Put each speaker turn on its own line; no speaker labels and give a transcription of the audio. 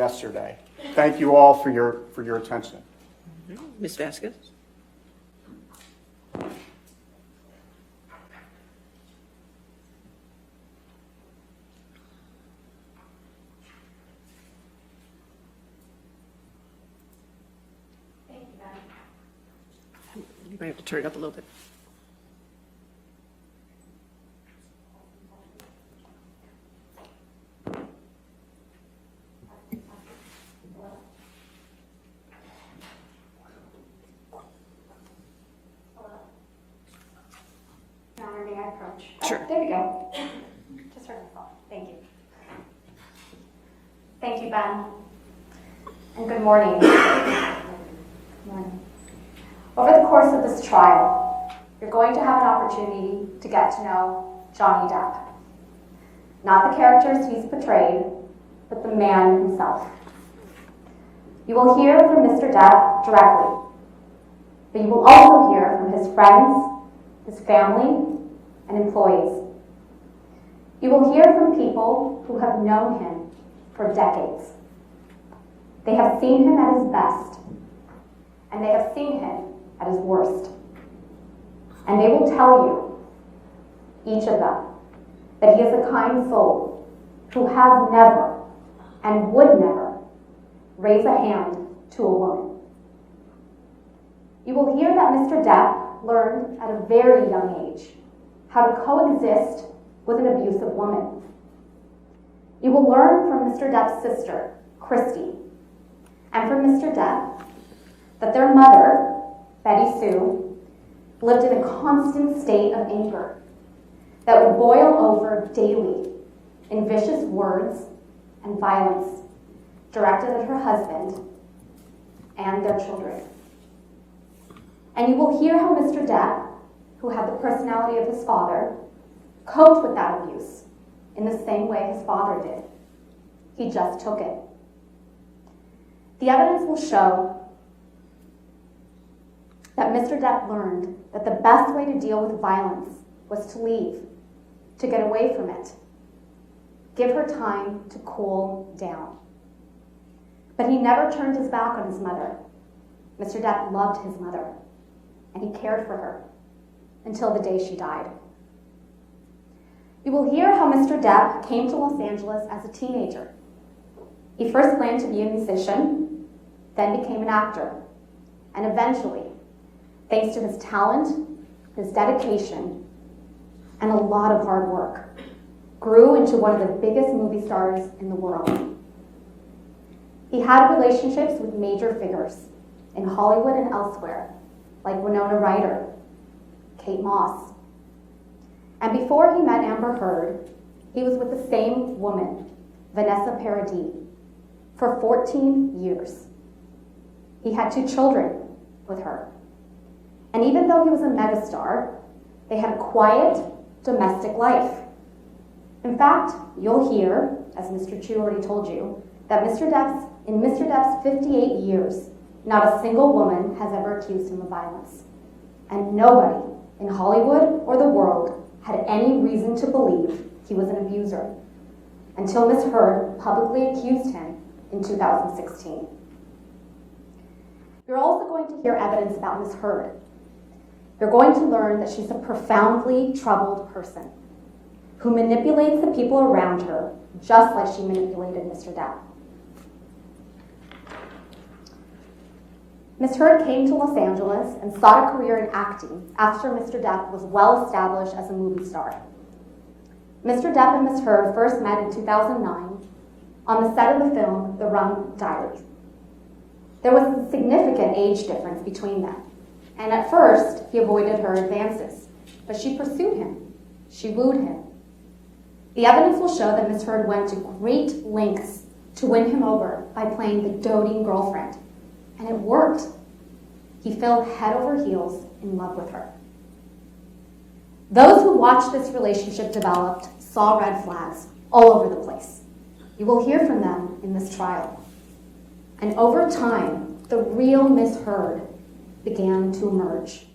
yesterday. Thank you all for your attention.
Ms. Vasquez? You might have to turn it up a little bit.
May I approach?
Sure.
Oh, there we go. Just heard myself. Thank you. Thank you, Ben. And good morning. Good morning. Over the course of this trial, you're going to have an opportunity to get to know Johnny Depp. Not the characters he's portrayed, but the man himself. You will hear from Mr. Depp directly, but you will also hear from his friends, his family, and employees. You will hear from people who have known him for decades. They have seen him at his best, and they have seen him at his worst. And they will tell you, each of them, that he is a kind soul who has never and would never raise a hand to a woman. You will hear that Mr. Depp learned at a very young age how to coexist with an abusive woman. You will learn from Mr. Depp's sister, Christy, and from Mr. Depp that their mother, Betty Sue, lived in a constant state of anger that would boil over daily in vicious words and violence directed at her husband and their children. And you will hear how Mr. Depp, who had the personality of his father, coped with that abuse in the same way his father did. He just took it. The evidence will show that Mr. Depp learned that the best way to deal with violence was to leave, to get away from it. Give her time to cool down. But he never turned his back on his mother. Mr. Depp loved his mother, and he cared for her until the day she died. You will hear how Mr. Depp came to Los Angeles as a teenager. He first planned to be a musician, then became an actor, and eventually, thanks to his talent, his dedication, and a lot of hard work, grew into one of the biggest movie stars in the world. He had relationships with major figures in Hollywood and elsewhere, like Winona Ryder, Kate Moss. And before he met Amber Heard, he was with the same woman, Vanessa Paradis, for 14 years. He had 2 children with her. And even though he was a megastar, they had a quiet, domestic life. In fact, you'll hear, as Mr. Chu already told you, that in Mr. Depp's 58 years, not a single woman has ever accused him of violence. And nobody in Hollywood or the world had any reason to believe he was an abuser, until Ms. Heard publicly accused him in 2016. You're also going to hear evidence about Ms. Heard. You're going to learn that she's a profoundly troubled person who manipulates the people around her just like she manipulated Mr. Depp. Ms. Heard came to Los Angeles and sought a career in acting after Mr. Depp was well established as a movie star. Mr. Depp and Ms. Heard first met in 2009 on the set of the film The Rum Diaries. There was a significant age difference between them, and at first he avoided her advances, but she pursued him. She wooed him. The evidence will show that Ms. Heard went to great lengths to win him over by playing the doting girlfriend. And it worked. He fell head over heels in love with her. Those who watched this relationship develop saw red flags all over the place. You will hear from them in this trial. And over time, the real Miss Heard began to emerge.